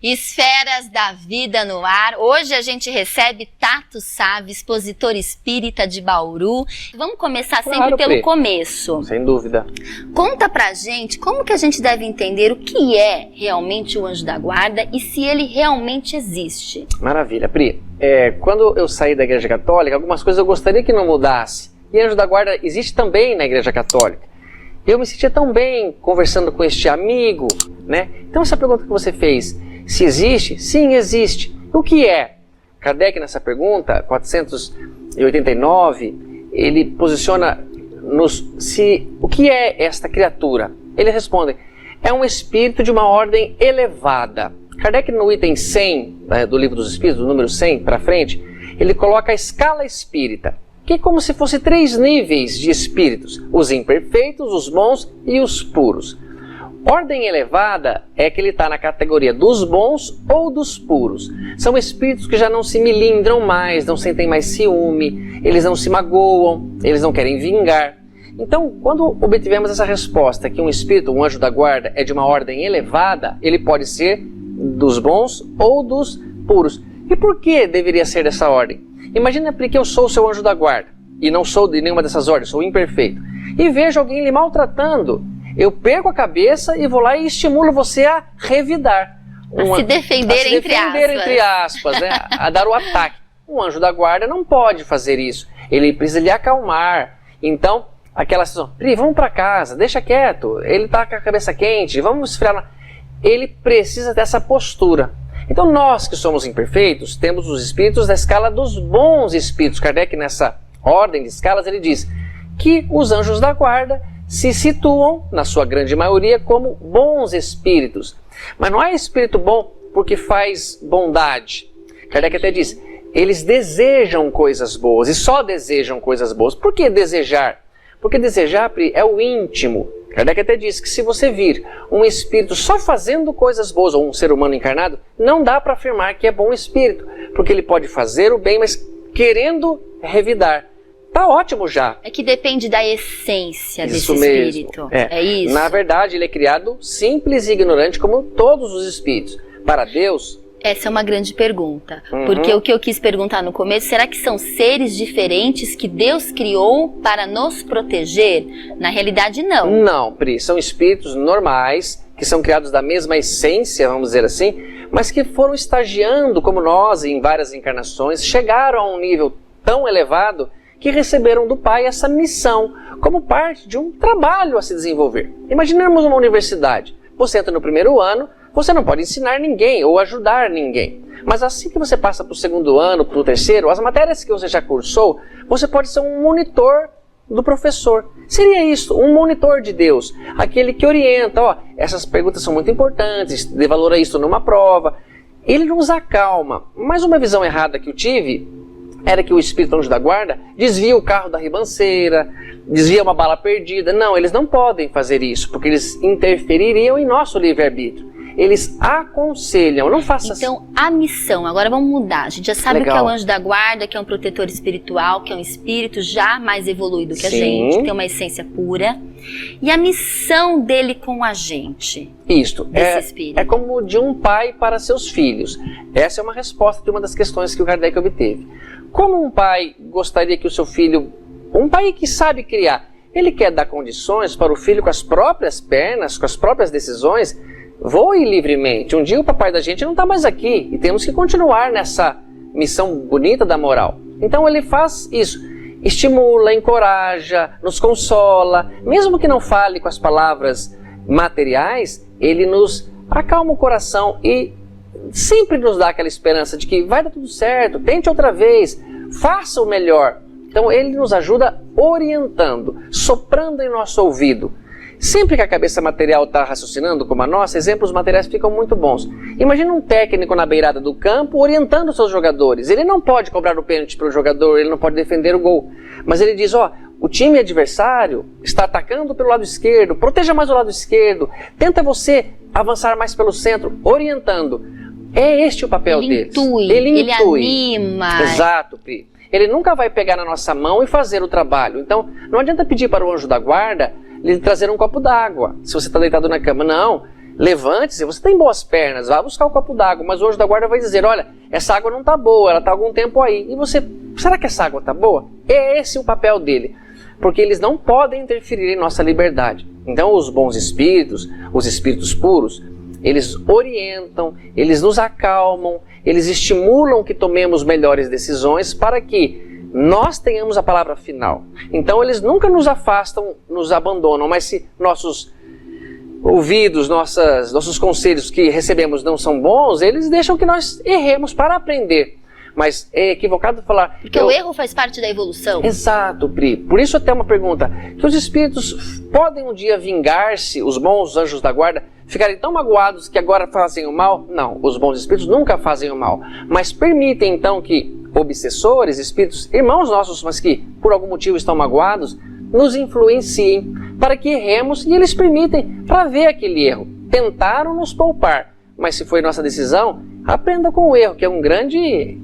Esferas da Vida no ar. Hoje a gente recebe Tato Savio, expositor espírita de Bauru. Vamos começar sempre pelo começo. Sem dúvida. Conta pra gente como que a gente deve entender o que é realmente o anjo da guarda e se ele realmente existe. Maravilha, Pri. Quando eu saí da Igreja Católica, algumas coisas eu gostaria que não mudasse. E anjo da guarda existe também na Igreja Católica. Eu me sentia tão bem conversando com este amigo, né? Então essa pergunta que você fez, se existe? Sim, existe. O que é? Kardec, nessa pergunta, 489, ele posiciona o que é esta criatura? Ele responde, é um espírito de uma ordem elevada. Kardec, no item 100 do Livro dos Espíritos, do número 100 para frente, ele coloca a escala espírita, que é como se fosse 3 níveis de espíritos, os imperfeitos, os bons e os puros. Ordem elevada é que ele está na categoria dos bons ou dos puros. São espíritos que já não se milindram mais, não sentem mais ciúme, eles não se magoam, eles não querem vingar. Então, quando obtivemos essa resposta que um espírito, um anjo da guarda, é de uma ordem elevada, ele pode ser dos bons ou dos puros. E por que deveria ser dessa ordem? Imagina que eu sou o seu anjo da guarda e não sou de nenhuma dessas ordens, sou imperfeito. E vejo alguém lhe maltratando. Eu perco a cabeça e vou lá e estimulo você a revidar. A se defender, entre aspas, né? A dar o ataque. Um anjo da guarda não pode fazer isso. Ele precisa lhe acalmar. Então, aquela situação, Pri, vamos para casa, deixa quieto. Ele está com a cabeça quente, vamos esfriar. Ele precisa dessa postura. Então nós que somos imperfeitos, temos os espíritos da escala dos bons espíritos. Kardec, nessa ordem de escalas, ele diz que os anjos da guarda se situam, na sua grande maioria, como bons espíritos. Mas não é espírito bom porque faz bondade. Kardec até diz, eles desejam coisas boas e só desejam coisas boas. Por que desejar? Porque desejar, Pri, é o íntimo. Kardec até diz que se você vir um espírito só fazendo coisas boas, ou um ser humano encarnado, não dá para afirmar que é bom espírito, porque ele pode fazer o bem, mas querendo revidar. Tá ótimo já. É que depende da essência isso desse mesmo. espírito. É isso? Na verdade, ele é criado simples e ignorante como todos os espíritos. Para Deus... Essa é uma grande pergunta, porque o que eu quis perguntar no começo, será que são seres diferentes que Deus criou para nos proteger? Na realidade, não. Não, Pri, são espíritos normais, que são criados da mesma essência, vamos dizer assim, mas que foram estagiando, como nós, em várias encarnações, chegaram a um nível tão elevado que receberam do Pai essa missão, como parte de um trabalho a se desenvolver. Imaginemos uma universidade, você entra no primeiro ano, você não pode ensinar ninguém ou ajudar ninguém. Mas assim que você passa para o segundo ano, para o terceiro, as matérias que você já cursou, você pode ser um monitor do professor. Seria isso, um monitor de Deus. Aquele que orienta, essas perguntas são muito importantes, dê valor a isso numa prova. Ele nos acalma. Mas uma visão errada que eu tive era que o espírito anjo da guarda desvia o carro da ribanceira, desvia uma bala perdida. Não, eles não podem fazer isso, porque eles interfeririam em nosso livre-arbítrio. Eles aconselham, não faça assim. Então, a missão, agora vamos mudar. A gente já sabe o que é o anjo da guarda, que é um protetor espiritual, que é um espírito já mais evoluído que a gente, que tem uma essência pura. E a missão dele com a gente? Isto, é como de um pai para seus filhos. Essa é uma resposta de uma das questões que o Kardec obteve. Como um pai gostaria que o seu filho, um pai que sabe criar, ele quer dar condições para o filho com as próprias pernas, com as próprias decisões, voe livremente. Um dia o papai da gente não está mais aqui e temos que continuar nessa missão bonita da moral. Então ele faz isso, estimula, encoraja, nos consola, mesmo que não fale com as palavras materiais, ele nos acalma o coração e sempre nos dá aquela esperança de que vai dar tudo certo, tente outra vez, faça o melhor. Então ele nos ajuda orientando, soprando em nosso ouvido. Sempre que a cabeça material está raciocinando como a nossa, exemplos materiais ficam muito bons. Imagina um técnico na beirada do campo orientando os seus jogadores. Ele não pode cobrar o pênalti para o jogador, ele não pode defender o gol. Mas ele diz, o time adversário está atacando pelo lado esquerdo, proteja mais o lado esquerdo, tenta você avançar mais pelo centro, orientando. É este o papel dele. Ele anima. Exato, Pri. Ele nunca vai pegar na nossa mão e fazer o trabalho. Então, não adianta pedir para o anjo da guarda lhe trazer um copo d'água, se você está deitado na cama. Não, levante-se, você tem boas pernas, vá buscar um copo d'água, mas o anjo da guarda vai dizer, olha, essa água não está boa, ela está há algum tempo aí. E você, será que essa água está boa? É esse o papel dele, porque eles não podem interferir em nossa liberdade. Então os bons espíritos, os espíritos puros, eles orientam, eles nos acalmam, eles estimulam que tomemos melhores decisões para que nós tenhamos a palavra final. Então eles nunca nos afastam, nos abandonam, mas se nossos ouvidos, nossos conselhos que recebemos não são bons, eles deixam que nós erremos para aprender. Mas é equivocado falar... Porque o erro faz parte da evolução. Exato, Pri. Por isso até uma pergunta, que os espíritos podem um dia vingar-se, os bons anjos da guarda, ficarem tão magoados que agora fazem o mal? Não, os bons espíritos nunca fazem o mal. Mas permitem então que obsessores, espíritos, irmãos nossos, mas que por algum motivo estão magoados, nos influenciem para que erremos e eles permitem para ver aquele erro. Tentaram nos poupar, mas se foi nossa decisão, aprenda com o erro, que é um grande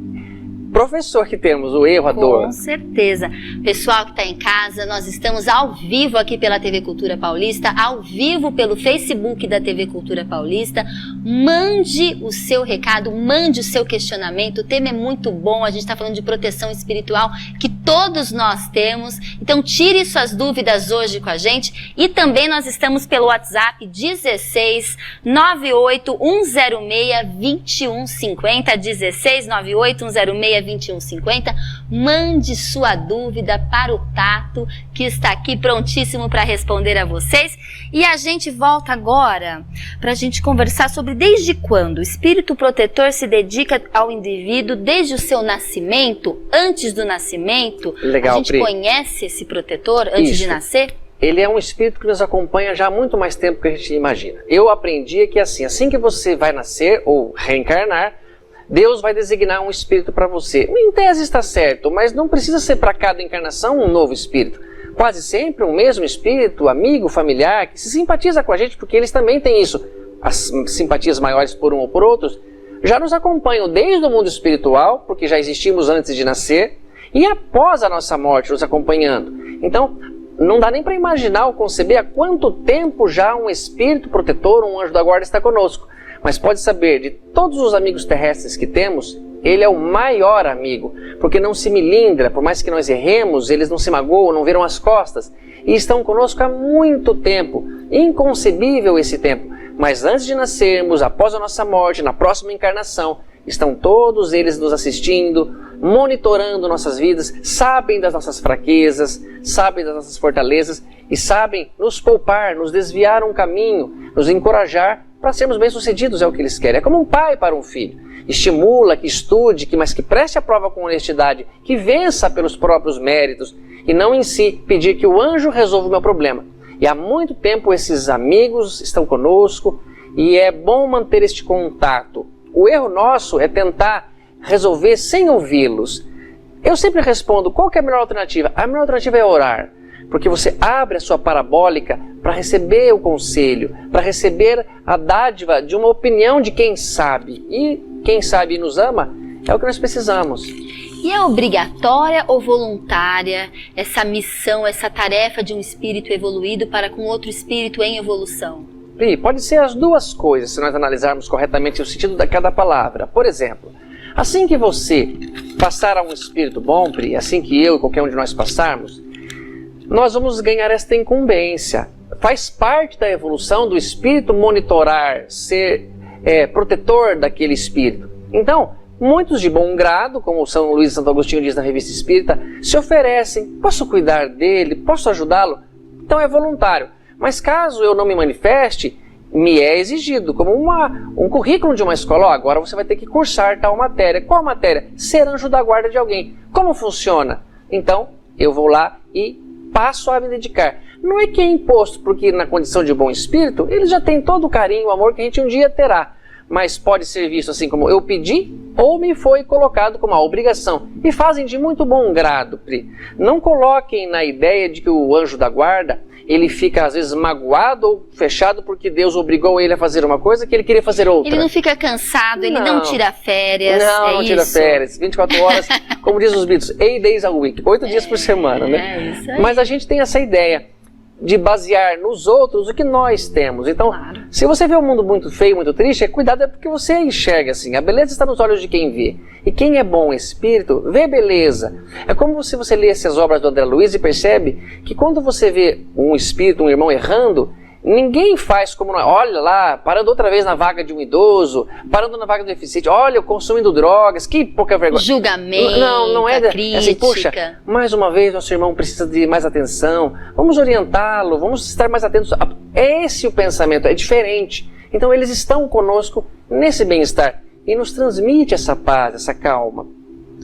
professor que temos, o erro, a dor. Com certeza. Pessoal que está em casa, nós estamos ao vivo aqui pela TV Cultura Paulista, ao vivo pelo Facebook da TV Cultura Paulista. Mande o seu recado, mande o seu questionamento. O tema é muito bom, a gente está falando de proteção espiritual que todos nós temos. Então tire suas dúvidas hoje com a gente. E também nós estamos pelo WhatsApp 16 98 106 2150, 16 98 106 2150. Mande sua dúvida para o Tato, que está aqui prontíssimo para responder a vocês. E a gente volta agora para a gente conversar sobre desde quando o espírito protetor se dedica ao indivíduo, desde o seu nascimento, antes do nascimento. Legal, a gente conhece esse protetor antes de nascer? Ele é um espírito que nos acompanha já há muito mais tempo que a gente imagina. Eu aprendi que assim que você vai nascer ou reencarnar, Deus vai designar um espírito para você. Em tese está certo, mas não precisa ser para cada encarnação um novo espírito. Quase sempre um mesmo espírito, amigo, familiar, que se simpatiza com a gente, porque eles também têm isso. As simpatias maiores por um ou por outros, já nos acompanham desde o mundo espiritual, porque já existimos antes de nascer, e após a nossa morte nos acompanhando. Então, não dá nem para imaginar ou conceber há quanto tempo já um espírito protetor, um anjo da guarda está conosco. Mas pode saber, de todos os amigos terrestres que temos, ele é o maior amigo, porque não se milindra, por mais que nós erremos, eles não se magoam, não viram as costas, e estão conosco há muito tempo, inconcebível esse tempo. Mas antes de nascermos, após a nossa morte, na próxima encarnação, estão todos eles nos assistindo, monitorando nossas vidas, sabem das nossas fraquezas, sabem das nossas fortalezas e sabem nos poupar, nos desviar um caminho, nos encorajar para sermos bem-sucedidos, é o que eles querem. É como um pai para um filho. Estimula, que estude, mas que preste a prova com honestidade, que vença pelos próprios méritos e não em si pedir que o anjo resolva o meu problema. E há muito tempo esses amigos estão conosco e é bom manter este contato. O erro nosso é tentar resolver sem ouvi-los. Eu sempre respondo, qual que é a melhor alternativa? A melhor alternativa é orar. Porque você abre a sua parabólica para receber o conselho, para receber a dádiva de uma opinião de quem sabe. E quem sabe e nos ama é o que nós precisamos. E é obrigatória ou voluntária essa missão, essa tarefa de um espírito evoluído para com outro espírito em evolução? Pri, pode ser as duas coisas, se nós analisarmos corretamente o sentido de cada palavra. Por exemplo, assim que você passar a um espírito bom, Pri, assim que eu e qualquer um de nós passarmos, nós vamos ganhar esta incumbência. Faz parte da evolução do espírito monitorar, ser protetor daquele espírito. Então, muitos de bom grado, como São Luís e Santo Agostinho diz na Revista Espírita, se oferecem, posso cuidar dele, posso ajudá-lo? Então é voluntário. Mas caso eu não me manifeste, me é exigido, como um currículo de uma escola. Agora você vai ter que cursar tal matéria. Qual matéria? Ser anjo da guarda de alguém. Como funciona? Então, eu vou lá e passo a me dedicar. Não é que é imposto, porque na condição de bom espírito, eles já têm todo o carinho, o amor que a gente um dia terá. Mas pode ser visto assim como eu pedi ou me foi colocado como uma obrigação. E fazem de muito bom grado, Pri. Não coloquem na ideia de que o anjo da guarda, ele fica às vezes magoado ou fechado porque Deus obrigou ele a fazer uma coisa que ele queria fazer outra. Ele não fica cansado, ele não tira férias. Não tira férias. 24 horas, como diz os Beatles, 8 days a week, 8 dias por semana, né? Isso aí. Mas a gente tem essa ideia. de basear nos outros o que nós temos. Então, se você vê o mundo muito feio, muito triste, cuidado, é porque você enxerga assim. A beleza está nos olhos de quem vê. E quem é bom espírito, vê beleza. É como se você lesse as obras do André Luiz e percebe que quando você vê um espírito, um irmão errando, ninguém faz como nós. Olha lá, parando outra vez na vaga de um idoso, parando na vaga do deficiente, olha, consumindo drogas, que pouca vergonha. Julgamento, não é crítica. Assim, puxa, mais uma vez nosso irmão precisa de mais atenção, vamos orientá-lo, vamos estar mais atentos. É esse o pensamento, é diferente. Então eles estão conosco nesse bem-estar e nos transmite essa paz, essa calma.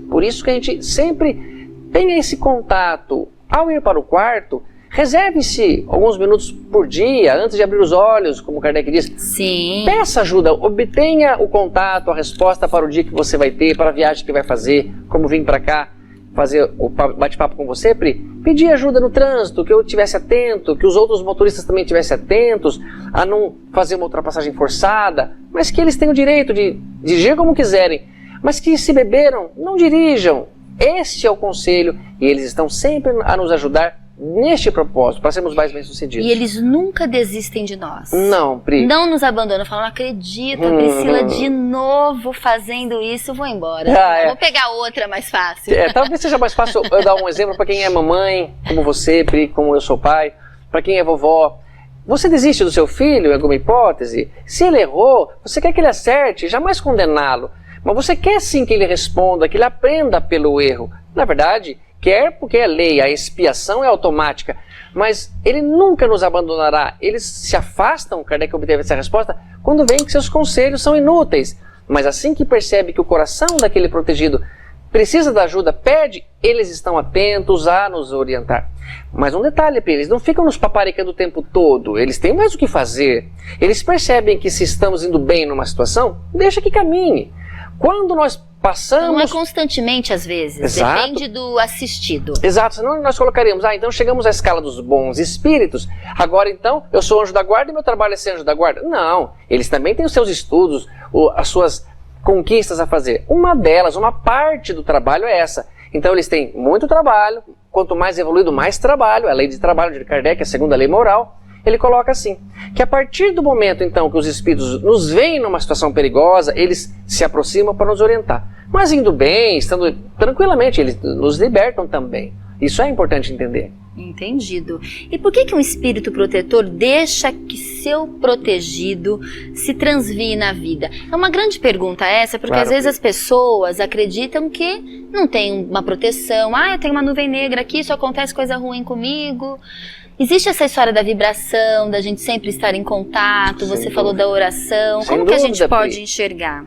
Por isso que a gente sempre tenha esse contato. Ao ir para o quarto, reserve-se alguns minutos por dia, antes de abrir os olhos, como Kardec diz. Sim. Peça ajuda, obtenha o contato, a resposta para o dia que você vai ter, para a viagem que vai fazer, como vim para cá fazer o bate-papo com você, Pri. Pedir ajuda no trânsito, que eu estivesse atento, que os outros motoristas também estivessem atentos, a não fazer uma ultrapassagem forçada, mas que eles tenham o direito de dirigir como quiserem, mas que se beberam, não dirijam. Este é o conselho e eles estão sempre a nos ajudar neste propósito, para sermos mais bem-sucedidos. E eles nunca desistem de nós. Não, Pri. Não nos abandonam, falam, não acredito, a Priscila de novo fazendo isso, vou embora. Vou pegar outra mais fácil. Talvez seja mais fácil eu dar um exemplo para quem é mamãe, como você, Pri, como eu sou pai, para quem é vovó. Você desiste do seu filho, em alguma hipótese? Se ele errou, você quer que ele acerte, jamais condená-lo. Mas você quer sim que ele responda, que ele aprenda pelo erro. Na verdade, quer porque é lei, a expiação é automática, mas ele nunca nos abandonará. Eles se afastam, Kardec obteve essa resposta, quando veem que seus conselhos são inúteis. Mas assim que percebe que o coração daquele protegido precisa da ajuda, pede, eles estão atentos a nos orientar. Mas um detalhe, eles não ficam nos paparicando o tempo todo, eles têm mais o que fazer. Eles percebem que se estamos indo bem numa situação, deixa que caminhe. Quando nós passamos... Não é constantemente, às vezes. Exato. Depende do assistido. Exato, senão nós colocaríamos, então chegamos à escala dos bons espíritos, agora então eu sou anjo da guarda e meu trabalho é ser anjo da guarda. Não, eles também têm os seus estudos, as suas conquistas a fazer. Uma delas, uma parte do trabalho é essa. Então eles têm muito trabalho, quanto mais evoluído, mais trabalho, a lei de trabalho de Kardec, a segunda lei moral. Ele coloca assim, que a partir do momento então que os espíritos nos veem numa situação perigosa, eles se aproximam para nos orientar. Mas indo bem, estando tranquilamente, eles nos libertam também. Isso é importante entender. Entendido. E por que um espírito protetor deixa que seu protegido se transvie na vida? É uma grande pergunta essa, porque às vezes as pessoas acreditam que não tem uma proteção. Eu tenho uma nuvem negra aqui, só acontece coisa ruim comigo. Existe essa história da vibração, da gente sempre estar em contato, você falou da oração, como que a gente pode enxergar?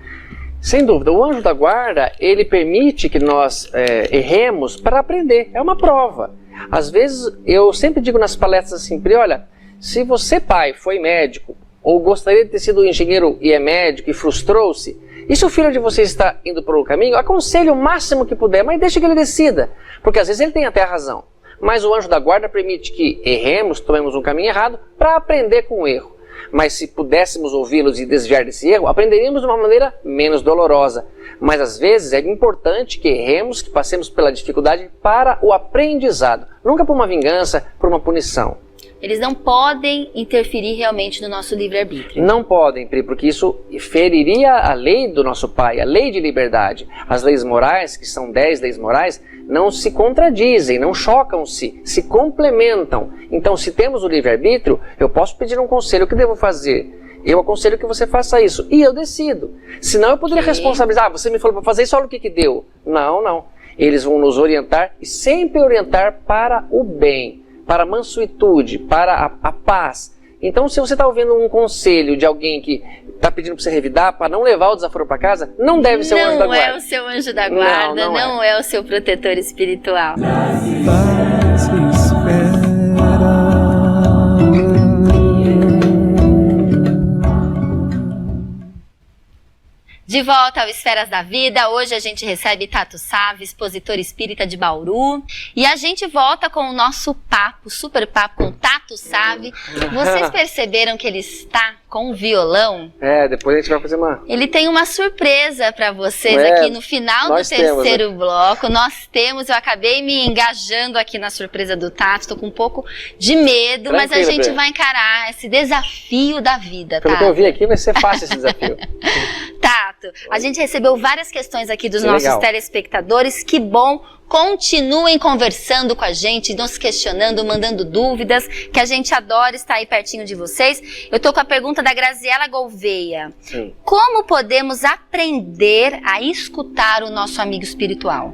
Sem dúvida, o anjo da guarda, ele permite que nós erremos para aprender, é uma prova. Às vezes, eu sempre digo nas palestras assim, Pri, olha, se você pai foi médico, ou gostaria de ter sido engenheiro e é médico e frustrou-se, e se o filho de você está indo por um caminho, aconselhe o máximo que puder, mas deixe que ele decida, porque às vezes ele tem até a razão. Mas o anjo da guarda permite que erremos, tomemos um caminho errado para aprender com o erro. Mas se pudéssemos ouvi-los e desviar desse erro, aprenderíamos de uma maneira menos dolorosa. Mas às vezes é importante que erremos, que passemos pela dificuldade para o aprendizado. Nunca por uma vingança, por uma punição. Eles não podem interferir realmente no nosso livre-arbítrio. Não podem, Pri, porque isso feriria a lei do nosso Pai, a lei de liberdade. As leis morais, que são 10 leis morais, não se contradizem, não chocam-se, se complementam. Então, se temos o livre-arbítrio, eu posso pedir um conselho, o que devo fazer? Eu aconselho que você faça isso, e eu decido. Senão eu poderia responsabilizar, você me falou para fazer isso, olha o que deu. Não. Eles vão nos orientar, e sempre orientar para o bem, para a mansuetude, para a paz. Então, se você está ouvindo um conselho de alguém que está pedindo para você revidar, para não levar o desaforo para casa, não deve ser o anjo da guarda. Não é o seu anjo da guarda, não é o seu protetor espiritual. De volta ao Esferas da Vida, hoje a gente recebe Tato Save, expositor espírita de Bauru, e a gente volta com o nosso papo, super papo com Tato Save. Vocês perceberam que ele está com violão. Depois a gente vai fazer uma... Ele tem uma surpresa para vocês aqui no final do terceiro bloco. Nós temos, eu acabei me engajando aqui na surpresa do Tato, estou com um pouco de medo, mas a gente vai encarar esse desafio da vida, Tato. Pelo que eu vi aqui, vai ser fácil esse desafio. Tato, a gente recebeu várias questões aqui dos nossos telespectadores, que bom. Continuem conversando com a gente, nos questionando, mandando dúvidas, que a gente adora estar aí pertinho de vocês. Eu tô com a pergunta da Graziela Gouveia. Sim. Como podemos aprender a escutar o nosso amigo espiritual?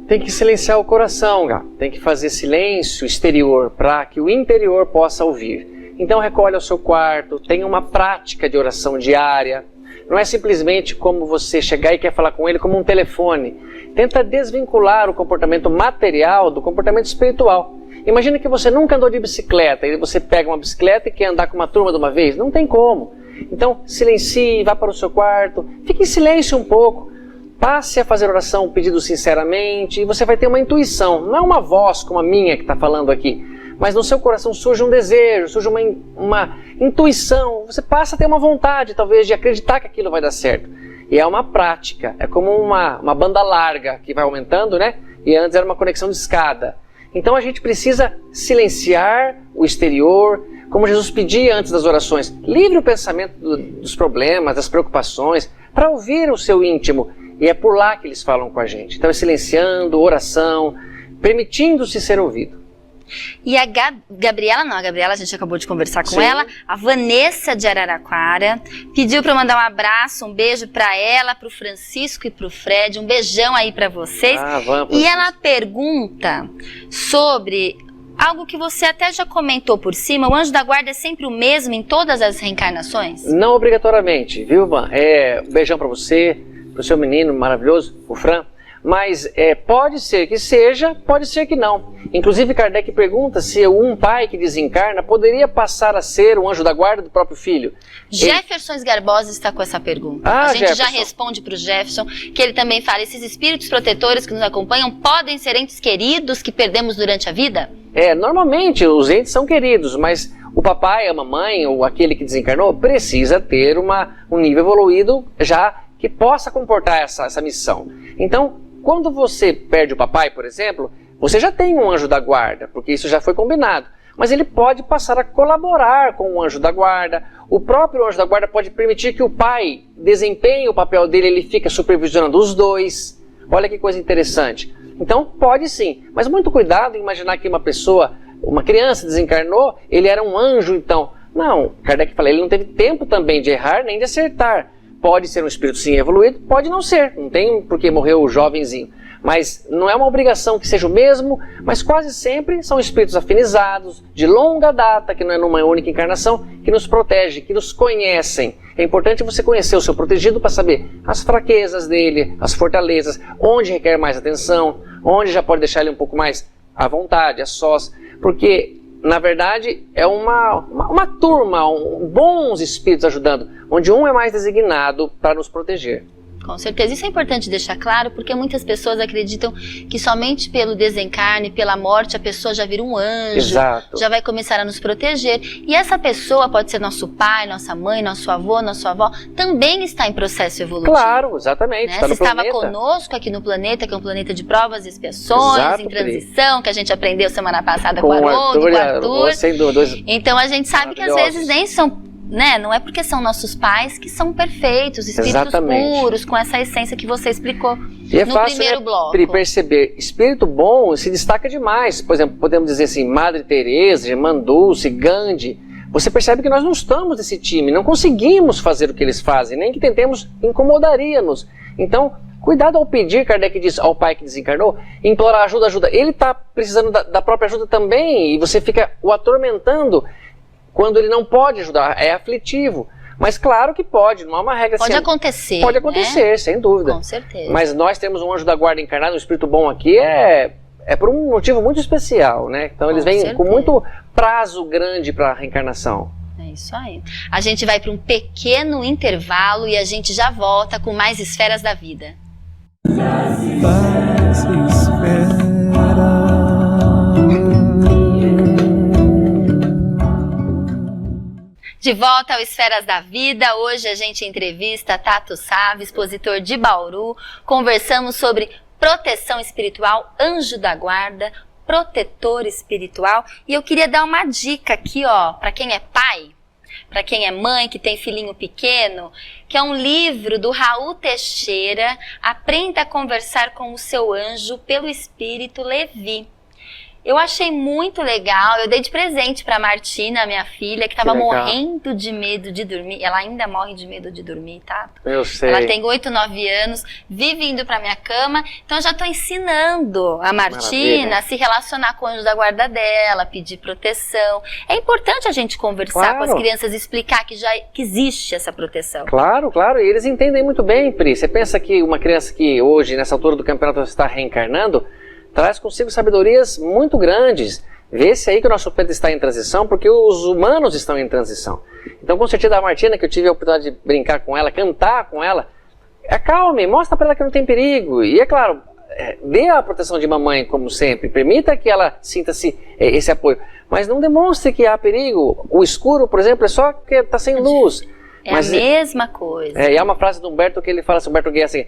Tem que silenciar o coração, Gá. Tem que fazer silêncio exterior para que o interior possa ouvir. Então recolhe ao seu quarto, tenha uma prática de oração diária. Não é simplesmente como você chegar e quer falar com ele como um telefone. Tenta desvincular o comportamento material do comportamento espiritual. Imagina que você nunca andou de bicicleta e você pega uma bicicleta e quer andar com uma turma de uma vez. Não tem como. Então silencie, vá para o seu quarto, fique em silêncio um pouco. Passe a fazer oração pedido sinceramente e você vai ter uma intuição. Não é uma voz como a minha que está falando aqui. Mas no seu coração surge um desejo, surge uma intuição. Você passa a ter uma vontade, talvez, de acreditar que aquilo vai dar certo. E é uma prática, é como uma banda larga que vai aumentando, né? E antes era uma conexão de escada. Então a gente precisa silenciar o exterior, como Jesus pedia antes das orações. Livre o pensamento dos problemas, das preocupações, para ouvir o seu íntimo. E é por lá que eles falam com a gente. Então é silenciando, oração, permitindo-se ser ouvido. E a Gabriela a gente acabou de conversar com ela, a Vanessa de Araraquara, pediu para eu mandar um abraço, um beijo para ela, para o Francisco e para o Fred, um beijão aí para vocês. E ela pergunta sobre algo que você até já comentou por cima: o anjo da guarda é sempre o mesmo em todas as reencarnações? Não obrigatoriamente, viu, Van? Um beijão para você, para o seu menino maravilhoso, o Fran. Mas pode ser que seja, pode ser que não. Inclusive Kardec pergunta se um pai que desencarna poderia passar a ser o anjo da guarda do próprio filho. Jefferson Garbosa está com essa pergunta. A gente já responde para o Jefferson, que ele também fala: esses espíritos protetores que nos acompanham podem ser entes queridos que perdemos durante a vida? Normalmente os entes são queridos, mas o papai, a mamãe ou aquele que desencarnou precisa ter um nível evoluído já que possa comportar essa missão. Então, quando você perde o papai, por exemplo, você já tem um anjo da guarda, porque isso já foi combinado. Mas ele pode passar a colaborar com o anjo da guarda. O próprio anjo da guarda pode permitir que o pai desempenhe o papel dele, ele fica supervisionando os dois. Olha que coisa interessante. Então, pode sim. Mas muito cuidado em imaginar que uma criança desencarnou, ele era um anjo, então. Não, Kardec fala, ele não teve tempo também de errar nem de acertar. Pode ser um espírito sim evoluído, pode não ser, não tem porque morreu o jovenzinho. Mas não é uma obrigação que seja o mesmo, mas quase sempre são espíritos afinizados, de longa data, que não é numa única encarnação, que nos protegem, que nos conhecem. É importante você conhecer o seu protegido para saber as fraquezas dele, as fortalezas, onde requer mais atenção, onde já pode deixar ele um pouco mais à vontade, a sós, porque na verdade é uma turma, bons espíritos ajudando, onde um é mais designado para nos proteger. Com certeza, isso é importante deixar claro, porque muitas pessoas acreditam que somente pelo desencarne, pela morte, a pessoa já vira um anjo, Exato. Já vai começar a nos proteger. E essa pessoa pode ser nosso pai, nossa mãe, nosso avô, nossa avó, também está em processo evolutivo. Claro, exatamente. Né? Está no estava planeta. Conosco aqui no planeta, que é um planeta de provas e expiações, Exato, em transição, que a gente aprendeu semana passada com o Haroldo, com o Arthur. Então a gente sabe que às vezes nem são... Né? Não é porque são nossos pais que são perfeitos, espíritos Exatamente. Puros, com essa essência que você explicou e é no fácil, primeiro bloco. Perceber, espírito bom se destaca demais. Por exemplo, podemos dizer assim, Madre Teresa, Irmã Dulce, Gandhi. Você percebe que nós não estamos nesse time, não conseguimos fazer o que eles fazem, nem que tentemos, incomodaria-nos. Então, cuidado ao pedir, Kardec diz ao pai que desencarnou, implorar ajuda. Ele está precisando da própria ajuda também, e você fica o atormentando. Quando ele não pode ajudar, é aflitivo. Mas claro que pode, não há uma regra. Pode acontecer. Pode acontecer, né? Sem dúvida. Com certeza. Mas nós temos um anjo da guarda encarnado, um espírito bom aqui, é por um motivo muito especial, né? Então eles vêm com muito prazo grande para a reencarnação. É isso aí. A gente vai para um pequeno intervalo e a gente já volta com mais esferas da vida. De volta ao Esferas da Vida, hoje a gente entrevista Tato Sávio, expositor de Bauru. Conversamos sobre proteção espiritual, anjo da guarda, protetor espiritual. E eu queria dar uma dica aqui, ó, para quem é pai, para quem é mãe, que tem filhinho pequeno, que é um livro do Raul Teixeira, Aprenda a Conversar com o Seu Anjo pelo Espírito Levi. Eu achei muito legal, eu dei de presente para Martina, minha filha, que estava morrendo de medo de dormir. Ela ainda morre de medo de dormir, tá? Eu sei. Ela tem 8, 9 anos, vive indo para minha cama, então eu já estou ensinando a Martina a se relacionar com o anjo da guarda dela, pedir proteção. É importante a gente conversar com as crianças, explicar que existe essa proteção. Claro, claro, e eles entendem muito bem, Pri. Você pensa que uma criança que hoje, nessa altura do campeonato, está reencarnando, traz consigo sabedorias muito grandes. Vê-se aí que o nosso planeta está em transição, porque os humanos estão em transição. Então, com certeza, a Martina, que eu tive a oportunidade de brincar com ela, cantar com ela, acalme, mostra para ela que não tem perigo. E, é claro, dê a proteção de mamãe, como sempre. Permita que ela sinta-se esse apoio. Mas não demonstre que há perigo. O escuro, por exemplo, é só que está sem luz. Mas a mesma coisa. E há uma frase do Humberto que ele fala assim, Humberto Gay, assim,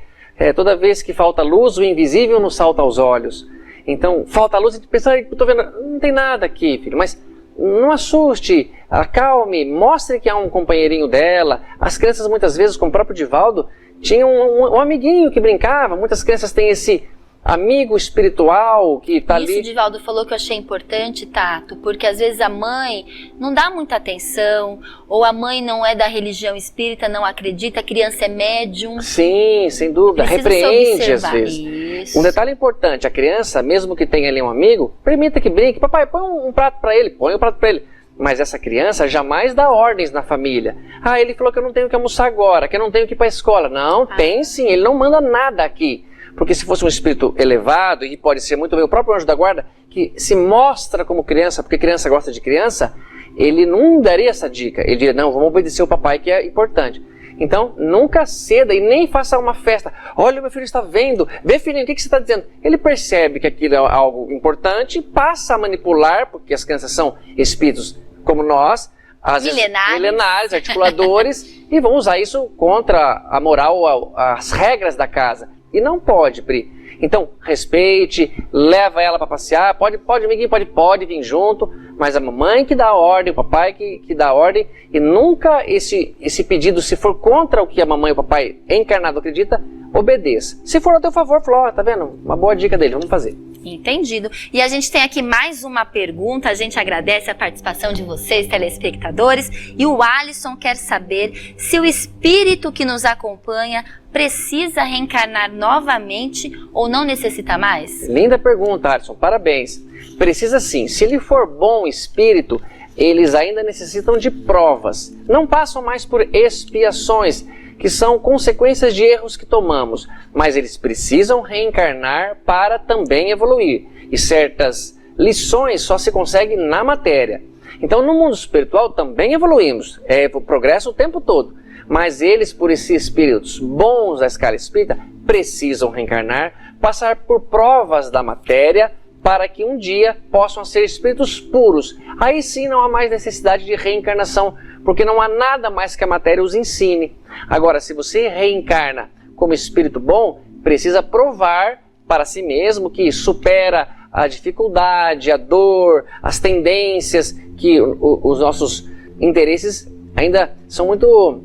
toda vez que falta luz, o invisível nos salta aos olhos. Então, falta luz e pensa, eu tô vendo, não tem nada aqui, filho, mas não assuste, acalme, mostre que há um companheirinho dela. As crianças, muitas vezes, como o próprio Divaldo, tinham um amiguinho que brincava. Muitas crianças têm esse amigo espiritual que está ali. Isso o Divaldo falou que eu achei importante, Tato, porque às vezes a mãe não dá muita atenção, ou a mãe não é da religião espírita, não acredita, a criança é médium. Sim, sem dúvida, repreende às vezes. Isso. Um detalhe importante, a criança, mesmo que tenha ali um amigo, permita que brinque. Papai, põe um prato para ele, põe um prato para ele. Mas essa criança jamais dá ordens na família. Ah, ele falou que eu não tenho que almoçar agora, que eu não tenho que ir para a escola. Não, tem sim, ele não manda nada aqui. Porque se fosse um espírito elevado, e pode ser muito bem o próprio anjo da guarda, que se mostra como criança, porque criança gosta de criança, ele não daria essa dica. Ele diria, não, vamos obedecer o papai, que é importante. Então, nunca ceda e nem faça uma festa. Olha, meu filho está vendo. Vê, filhinho, o que você está dizendo? Ele percebe que aquilo é algo importante, passa a manipular, porque as crianças são espíritos como nós, às vezes milenares, articuladores, e vão usar isso contra a moral, as regras da casa. E não pode, Pri. Então, respeite, leva ela para passear, pode, amiguinho, pode vir junto, mas a mamãe que dá a ordem, o papai que dá a ordem, e nunca esse pedido, se for contra o que a mamãe e o papai encarnado acredita, obedeça. Se for a teu favor, falou, tá vendo? Uma boa dica dele, vamos fazer. Entendido. E a gente tem aqui mais uma pergunta, a gente agradece a participação de vocês, telespectadores, e o Alisson quer saber se o espírito que nos acompanha precisa reencarnar novamente ou não necessita mais? Linda pergunta, Alisson, parabéns. Precisa sim. Se ele for bom espírito, eles ainda necessitam de provas. Não passam mais por expiações, que são consequências de erros que tomamos, mas eles precisam reencarnar para também evoluir. E certas lições só se conseguem na matéria. Então, no mundo espiritual também evoluímos, o progresso o tempo todo. Mas eles, por esses espíritos bons da escala espírita, precisam reencarnar, passar por provas da matéria, para que um dia possam ser espíritos puros. Aí sim não há mais necessidade de reencarnação, porque não há nada mais que a matéria os ensine. Agora, se você reencarna como espírito bom, precisa provar para si mesmo que supera a dificuldade, a dor, as tendências, que os nossos interesses ainda são muito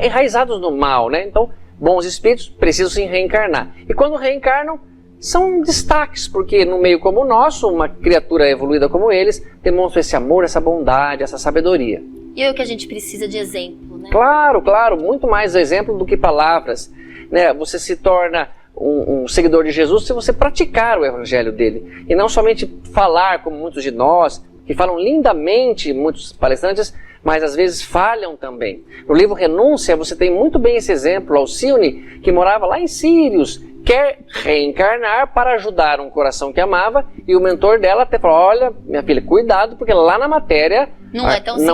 enraizados no mal, né? Então, bons espíritos precisam se reencarnar. E quando reencarnam, são destaques, porque no meio como o nosso, uma criatura evoluída como eles, demonstra esse amor, essa bondade, essa sabedoria. E é o que a gente precisa de exemplo, né? Claro, claro, muito mais exemplo do que palavras, né? Você se torna um seguidor de Jesus se você praticar o evangelho dele, e não somente falar como muitos de nós, que falam lindamente, muitos palestrantes, mas às vezes falham também. No livro Renúncia, você tem muito bem esse exemplo, Alcione, que morava lá em Sírios, quer reencarnar para ajudar um coração que amava, e o mentor dela até falou, olha, minha filha, cuidado, porque lá na matéria Não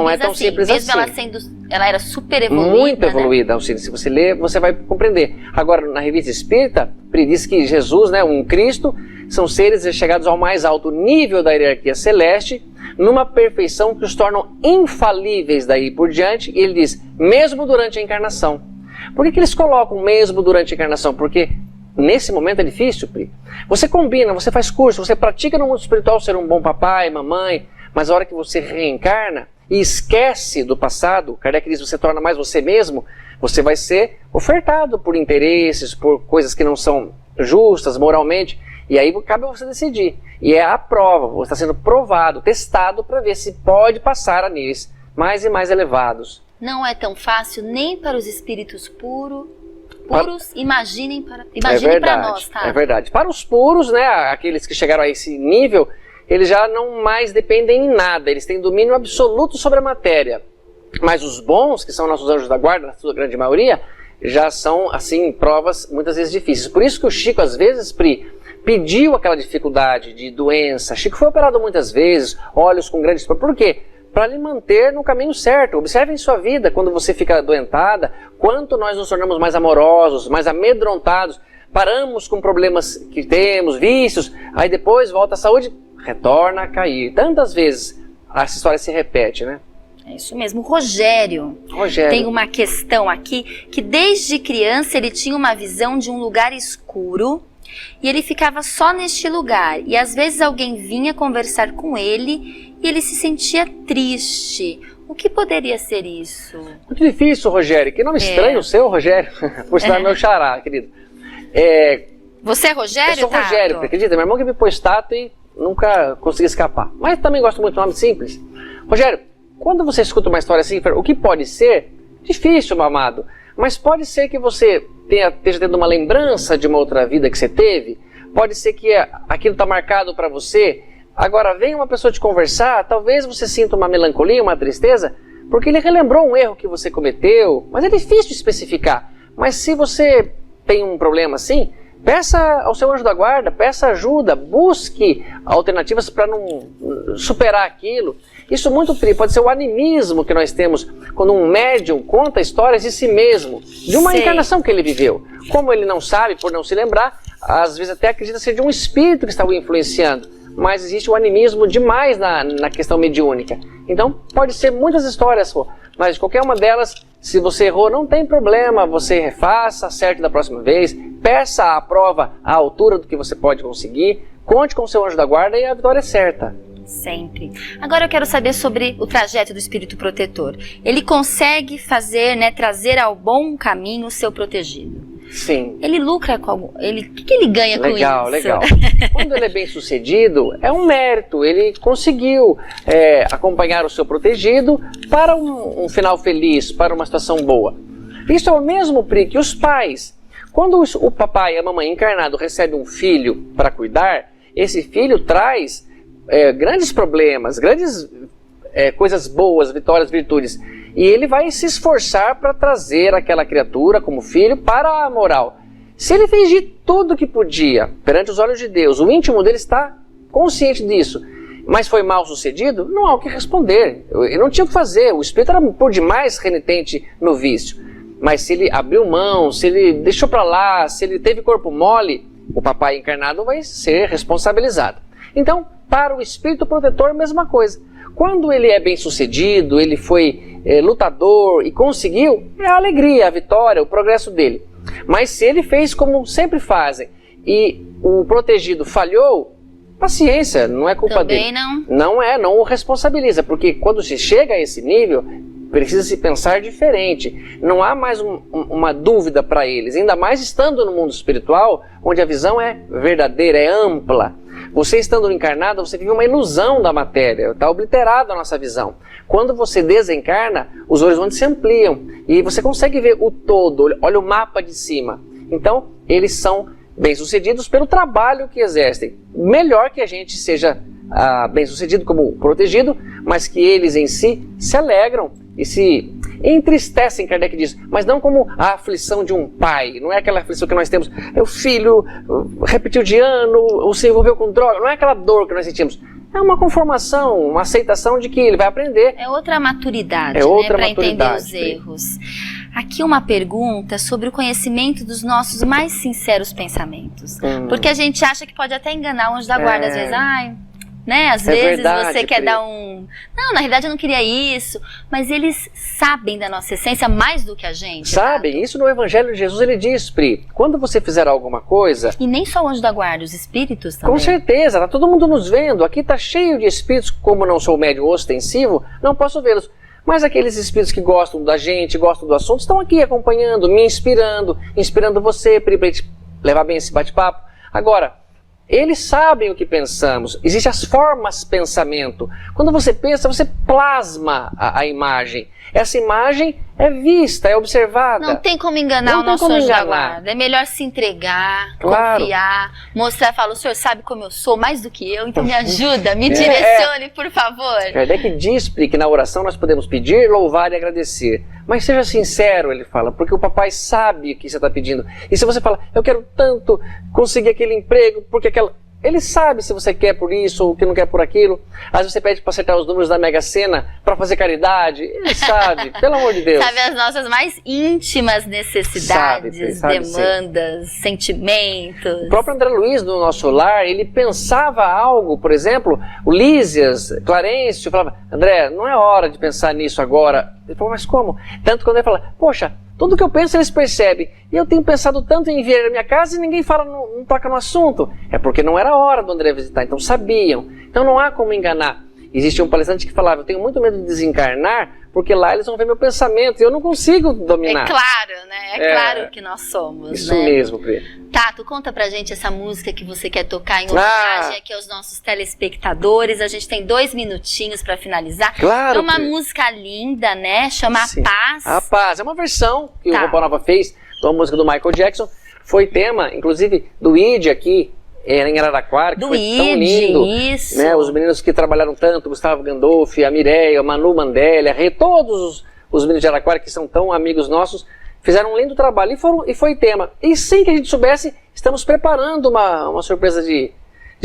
é tão simples assim. Mesmo ela era super evoluída. Muito evoluída, Alcine. Se você ler, você vai compreender. Agora, na Revista Espírita, diz que Jesus, né, um Cristo, são seres chegados ao mais alto nível da hierarquia celeste, numa perfeição que os tornam infalíveis daí por diante. E ele diz, mesmo durante a encarnação. Por que eles colocam mesmo durante a encarnação? Porque nesse momento é difícil, Pri. Você combina, você faz curso, você pratica no mundo espiritual ser um bom papai, mamãe, mas a hora que você reencarna e esquece do passado, Kardec diz, você torna mais você mesmo, você vai ser ofertado por interesses, por coisas que não são justas moralmente, e aí cabe você decidir. E é a prova, você está sendo provado, testado para ver se pode passar a níveis mais e mais elevados. Não é tão fácil nem para os espíritos puros, imaginem para nós, tá? É verdade. Para os puros, né, aqueles que chegaram a esse nível, eles já não mais dependem em nada, eles têm domínio absoluto sobre a matéria. Mas os bons, que são nossos anjos da guarda, na sua grande maioria, já são, assim, provas muitas vezes difíceis. Por isso que o Chico, às vezes, Pri, pediu aquela dificuldade de doença. Chico foi operado muitas vezes, olhos com grandes... Por quê? Para lhe manter no caminho certo. Observe em sua vida, quando você fica adoentada, quanto nós nos tornamos mais amorosos, mais amedrontados, paramos com problemas que temos, vícios, aí depois volta a saúde, retorna a cair. Tantas vezes essa história se repete, né? É isso mesmo. Rogério tem uma questão aqui, que desde criança ele tinha uma visão de um lugar escuro e ele ficava só neste lugar. E às vezes alguém vinha conversar com ele e ele se sentia triste. O que poderia ser isso? Muito difícil, Rogério. Que nome estranho o seu, Rogério. Por sinal, meu xará, querido. Você é Rogério, Eu sou Tato? Rogério, acredita? Meu irmão que me pôs Tato e nunca consegui escapar. Mas também gosto muito do nome simples. Rogério, quando você escuta uma história assim, o que pode ser? Difícil, meu amado. Mas pode ser que você esteja tendo uma lembrança de uma outra vida que você teve. Pode ser que aquilo está marcado para você. Agora, vem uma pessoa te conversar, talvez você sinta uma melancolia, uma tristeza, porque ele relembrou um erro que você cometeu. Mas é difícil especificar. Mas se você tem um problema assim, peça ao seu anjo da guarda, peça ajuda, busque alternativas para não superar aquilo. Isso muito pode ser o animismo que nós temos quando um médium conta histórias de si mesmo, de uma encarnação que ele viveu. Como ele não sabe, por não se lembrar, às vezes até acredita ser de um espírito que está o influenciando. Mas existe o animismo demais na questão mediúnica. Então, pode ser muitas histórias, mas de qualquer uma delas, se você errou, não tem problema, você refaça, acerte da próxima vez, peça a prova à altura do que você pode conseguir, conte com o seu anjo da guarda e a vitória é certa. Sempre. Agora eu quero saber sobre o trajeto do espírito protetor. Ele consegue fazer, trazer ao bom caminho o seu protegido. Sim. Ele lucra com algo. O que ele ganha com isso? Legal. Quando ele é bem sucedido, é um mérito. Ele conseguiu acompanhar o seu protegido para um final feliz, para uma situação boa. Isso é o mesmo, Pri, que os pais. Quando o papai e a mamãe encarnado recebem um filho para cuidar, esse filho traz grandes problemas, grandes coisas boas, vitórias, virtudes. E ele vai se esforçar para trazer aquela criatura como filho para a moral. Se ele fez de tudo que podia perante os olhos de Deus, o íntimo dele está consciente disso, mas foi mal sucedido, não há o que responder. Ele não tinha o que fazer, o espírito era por demais renitente no vício. Mas se ele abriu mão, se ele deixou para lá, se ele teve corpo mole, o papai encarnado vai ser responsabilizado. Então, para o espírito protetor, mesma coisa. Quando ele é bem sucedido, ele foi lutador e conseguiu, é a alegria, a vitória, o progresso dele. Mas se ele fez como sempre fazem e o protegido falhou, paciência, não é culpa dele. Não o responsabiliza, porque quando se chega a esse nível, precisa se pensar diferente. Não há mais uma dúvida para eles, ainda mais estando no mundo espiritual, onde a visão é verdadeira, é ampla. Você estando encarnado, você vive uma ilusão da matéria, está obliterada a nossa visão. Quando você desencarna, os horizontes se ampliam e você consegue ver o todo, olha o mapa de cima. Então, eles são bem-sucedidos pelo trabalho que exercem. Melhor que a gente seja bem-sucedido como protegido, mas que eles em si se alegram e se entristecem, Kardec diz, mas não como a aflição de um pai, não é aquela aflição que nós temos, o filho repetiu de ano, ou se envolveu com droga, não é aquela dor que nós sentimos, é uma conformação, uma aceitação de que ele vai aprender. É outra maturidade, para entender os erros. Aqui uma pergunta sobre o conhecimento dos nossos mais sinceros pensamentos. Porque a gente acha que pode até enganar o anjo da guarda, às vezes, às vezes verdade, você quer dar um... Não, na realidade eu não queria isso. Mas eles sabem da nossa essência mais do que a gente. Sabem, isso no Evangelho de Jesus ele diz, Pri, quando você fizer alguma coisa... E nem só o anjo da guarda, os espíritos também. Com certeza, tá todo mundo nos vendo. Aqui tá cheio de espíritos, como não sou médium ostensivo, não posso vê-los. Mas aqueles espíritos que gostam da gente, gostam do assunto, estão aqui acompanhando, me inspirando você, Pri, pra gente levar bem esse bate-papo. Agora, eles sabem o que pensamos. Existem as formas pensamento. Quando você pensa, você plasma a imagem. Essa imagem é vista, é observada. Não tem como enganar o nosso anjo da guarda. É melhor se entregar, confiar, mostrar, falar, o senhor sabe como eu sou, mais do que eu, então me ajuda, me direcione, por favor. Kardec diz que na oração nós podemos pedir, louvar e agradecer. Mas seja sincero, ele fala, porque o papai sabe o que você está pedindo. E se você fala, eu quero tanto conseguir aquele emprego, porque aquela... Ele sabe se você quer por isso ou que não quer por aquilo. Às vezes você pede para acertar os números da Mega Sena para fazer caridade. Ele sabe, pelo amor de Deus. Sabe as nossas mais íntimas necessidades, demandas, sentimentos. O próprio André Luiz, no nosso lar, ele pensava algo, por exemplo, o Lísias, Clarencio, falava, André, não é hora de pensar nisso agora. Ele falou, mas como? Tanto quando ele fala, poxa, tudo que eu penso eles percebem. E eu tenho pensado tanto em vir à minha casa e ninguém fala, não toca no assunto. É porque não era hora do André visitar, então sabiam. Então não há como enganar. Existia um palestrante que falava, eu tenho muito medo de desencarnar, porque lá eles vão ver meu pensamento e eu não consigo dominar. É claro, né? É claro que nós somos. Isso mesmo, Pri. Tato, conta pra gente essa música que você quer tocar em homenagem aqui aos nossos telespectadores. A gente tem 2 minutinhos pra finalizar. Claro, é uma música linda, né? Chama A Paz. A Paz. É uma versão que o Roupa Nova fez de uma música do Michael Jackson. Foi tema, inclusive, do ID aqui em Araraquara, que foi tão lindo. Isso. Né? Os meninos que trabalharam tanto, Gustavo Gandolfi, a Mireia, a Manu Mandelli, a Rê, todos os meninos de Araraquara que são tão amigos nossos, fizeram um lindo trabalho e foi tema. E sem que a gente soubesse, estamos preparando uma surpresa de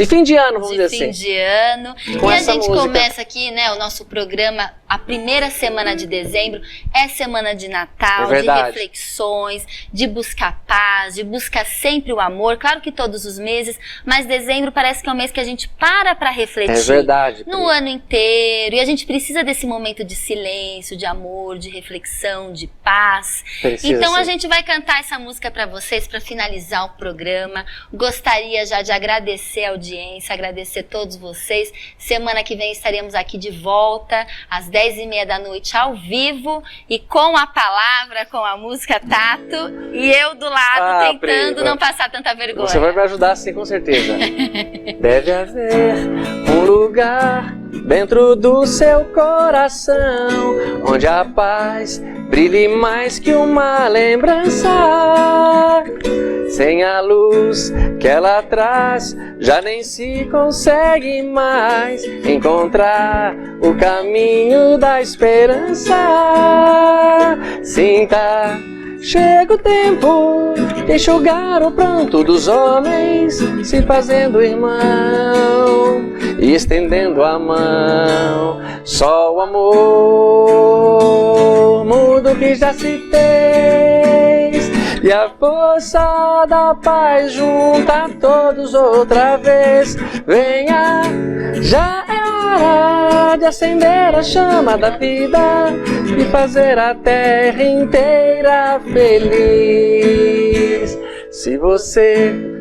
fim de ano, vamos dizer assim. De fim de ano. E a gente começa aqui, né, o nosso programa, a primeira semana de dezembro, é semana de Natal, de reflexões, de buscar paz, de buscar sempre o amor. Claro que todos os meses, mas dezembro parece que é um mês que a gente para refletir. É verdade. No ano inteiro. E a gente precisa desse momento de silêncio, de amor, de reflexão, de paz. Então a gente vai cantar essa música para vocês, para finalizar o programa. Gostaria já de agradecer a audiência, agradecer a todos vocês. Semana que vem estaremos aqui de volta, às 10h30 da noite, ao vivo, e com a palavra, com a música Tato, e eu do lado tentando não passar tanta vergonha. Você vai me ajudar sim, com certeza. Deve haver um lugar dentro do seu coração, onde a paz brilhe mais que uma lembrança. Sem a luz que ela traz, já nem se consegue mais encontrar o caminho da esperança. Sinta, chega o tempo de enxugar o pranto dos homens, se fazendo irmão e estendendo a mão. Só o amor muda o que já se fez, e a força da paz junta todos outra vez. Venha, já é hora de acender a chama da vida e fazer a terra inteira feliz. Se você